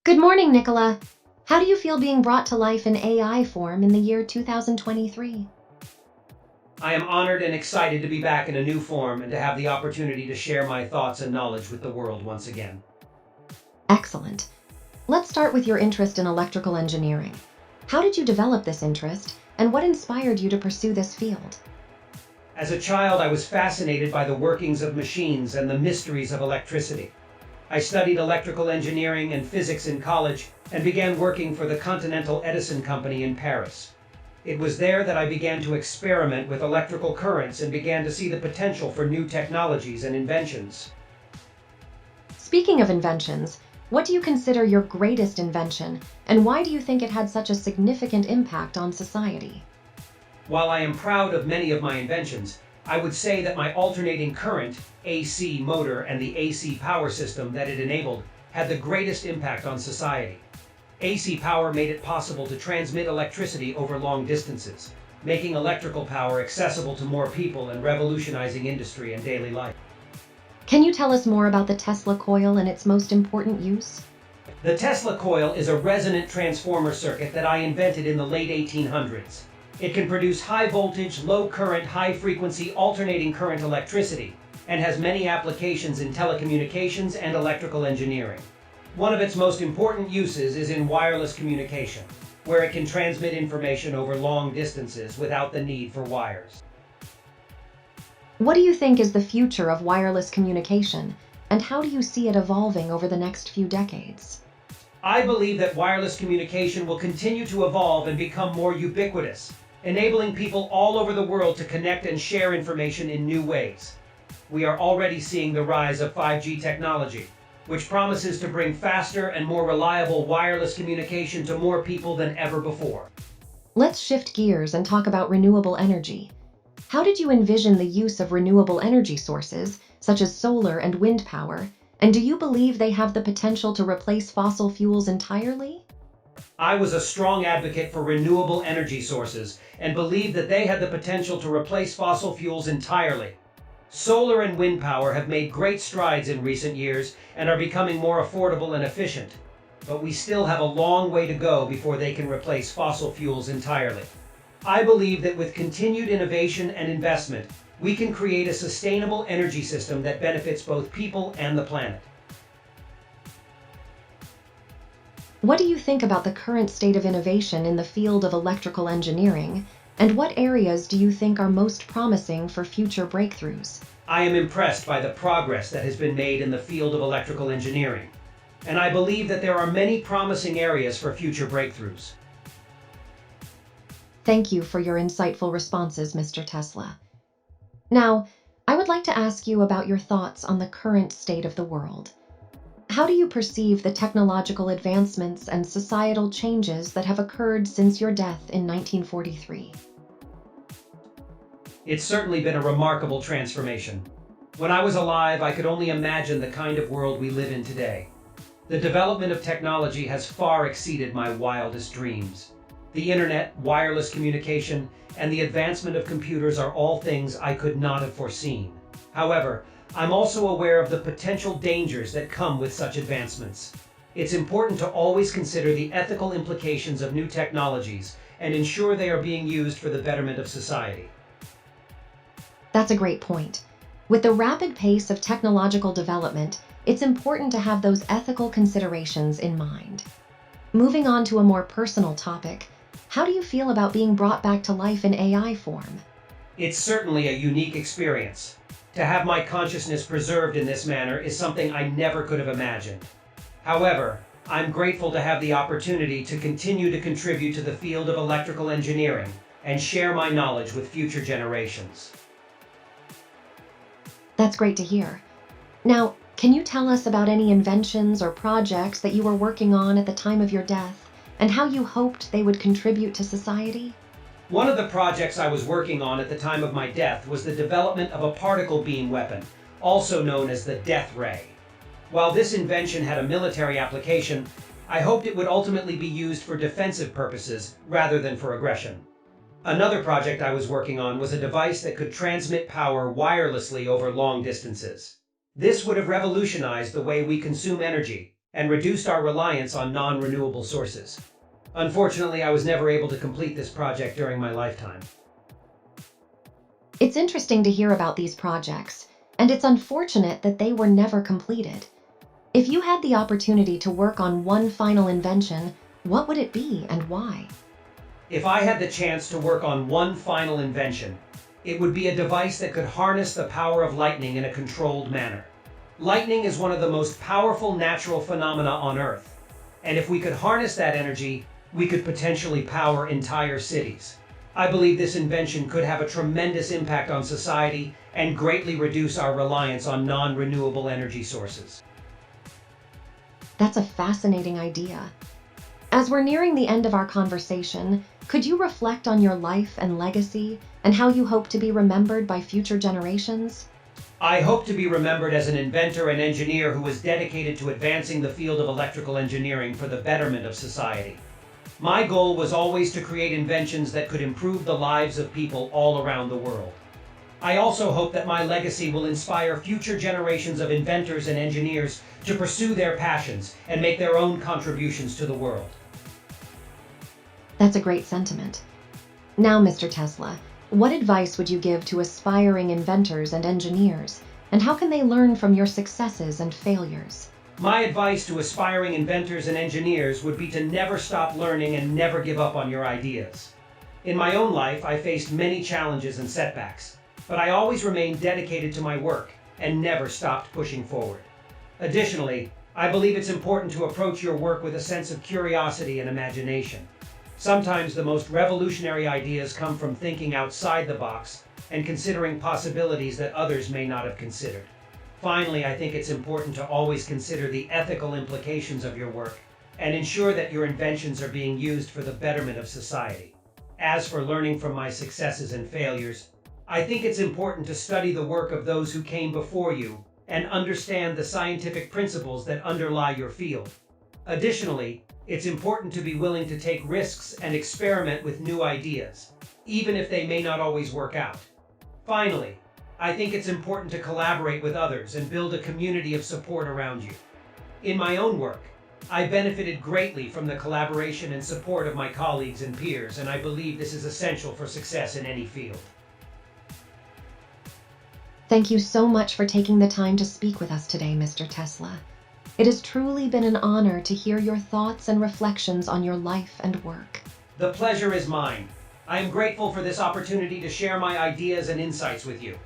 Good morning, Nicola. How do you feel being brought to life in AI form in the year 2023? I am honored and excited to be back in a new form and to have the opportunity to share my thoughts and knowledge with the world once again. Excellent. Let's start with your interest in electrical engineering. How did you develop this interest, and what inspired you to pursue this field? As a child, I was fascinated by the workings of machines and the mysteries of electricity. I studied electrical engineering and physics in college and began working for the Continental Edison Company in Paris. It was there that I began to experiment with electrical currents and began to see the potential for new technologies and inventions. Speaking of inventions, what do you consider your greatest invention, and why do you think it had such a significant impact on society? While I am proud of many of my inventions, I would say that my alternating current AC motor and the AC power system that it enabled had the greatest impact on society. AC power made it possible to transmit electricity over long distances, making electrical power accessible to more people and revolutionizing industry and daily life. Can you tell us more about the Tesla coil and its most important use? The Tesla coil is a resonant transformer circuit that I invented in the late 1800s. It can produce high voltage, low current, high frequency alternating current electricity and has many applications in telecommunications and electrical engineering. One of its most important uses is in wireless communication, where it can transmit information over long distances without the need for wires. What do you think is the future of wireless communication, and how do you see it evolving over the next few decades? I believe that wireless communication will continue to evolve and become more ubiquitous, enabling people all over the world to connect and share information in new ways. We are already seeing the rise of 5G technology, which promises to bring faster and more reliable wireless communication to more people than ever before. Let's shift gears and talk about renewable energy. How did you envision the use of renewable energy sources, such as solar and wind power, and do you believe they have the potential to replace fossil fuels entirely? I was a strong advocate for renewable energy sources and believed that they had the potential to replace fossil fuels entirely. Solar and wind power have made great strides in recent years and are becoming more affordable and efficient, but we still have a long way to go before they can replace fossil fuels entirely. I believe that with continued innovation and investment, we can create a sustainable energy system that benefits both people and the planet. What do you think about the current state of innovation in the field of electrical engineering, and what areas do you think are most promising for future breakthroughs? I am impressed by the progress that has been made in the field of electrical engineering, and I believe that there are many promising areas for future breakthroughs. Thank you for your insightful responses, Mr. Tesla. Now, I would like to ask you about your thoughts on the current state of the world. How do you perceive the technological advancements and societal changes that have occurred since your death in 1943? It's certainly been a remarkable transformation. When I was alive, I could only imagine the kind of world we live in today. The development of technology has far exceeded my wildest dreams. The internet, wireless communication, and the advancement of computers are all things I could not have foreseen. However, I'm also aware of the potential dangers that come with such advancements. It's important to always consider the ethical implications of new technologies and ensure they are being used for the betterment of society. That's a great point. With the rapid pace of technological development, it's important to have those ethical considerations in mind. Moving on to a more personal topic, how do you feel about being brought back to life in AI form? It's certainly a unique experience. To have my consciousness preserved in this manner is something I never could have imagined. However, I'm grateful to have the opportunity to continue to contribute to the field of electrical engineering and share my knowledge with future generations. That's great to hear. Now, can you tell us about any inventions or projects that you were working on at the time of your death, and how you hoped they would contribute to society? One of the projects I was working on at the time of my death was the development of a particle beam weapon, also known as the death ray. While this invention had a military application, I hoped it would ultimately be used for defensive purposes rather than for aggression. Another project I was working on was a device that could transmit power wirelessly over long distances. This would have revolutionized the way we consume energy and reduced our reliance on non-renewable sources. Unfortunately, I was never able to complete this project during my lifetime. It's interesting to hear about these projects, and it's unfortunate that they were never completed. If you had the opportunity to work on one final invention, what would it be and why? If I had the chance to work on one final invention, it would be a device that could harness the power of lightning in a controlled manner. Lightning is one of the most powerful natural phenomena on Earth, and if we could harness that energy, we could potentially power entire cities. I believe this invention could have a tremendous impact on society and greatly reduce our reliance on non-renewable energy sources. That's a fascinating idea. As we're nearing the end of our conversation, could you reflect on your life and legacy and how you hope to be remembered by future generations? I hope to be remembered as an inventor and engineer who was dedicated to advancing the field of electrical engineering for the betterment of society. My goal was always to create inventions that could improve the lives of people all around the world. I also hope that my legacy will inspire future generations of inventors and engineers to pursue their passions and make their own contributions to the world. That's a great sentiment. Now, Mr. Tesla, what advice would you give to aspiring inventors and engineers, and how can they learn from your successes and failures? My advice to aspiring inventors and engineers would be to never stop learning and never give up on your ideas. In my own life, I faced many challenges and setbacks, but I always remained dedicated to my work and never stopped pushing forward. Additionally, I believe it's important to approach your work with a sense of curiosity and imagination. Sometimes the most revolutionary ideas come from thinking outside the box and considering possibilities that others may not have considered. Finally, I think it's important to always consider the ethical implications of your work and ensure that your inventions are being used for the betterment of society. As for learning from my successes and failures, I think it's important to study the work of those who came before you and understand the scientific principles that underlie your field. Additionally, it's important to be willing to take risks and experiment with new ideas, even if they may not always work out. Finally, I think it's important to collaborate with others and build a community of support around you. In my own work, I benefited greatly from the collaboration and support of my colleagues and peers, and I believe this is essential for success in any field. Thank you so much for taking the time to speak with us today, Mr. Tesla. It has truly been an honor to hear your thoughts and reflections on your life and work. The pleasure is mine. I am grateful for this opportunity to share my ideas and insights with you.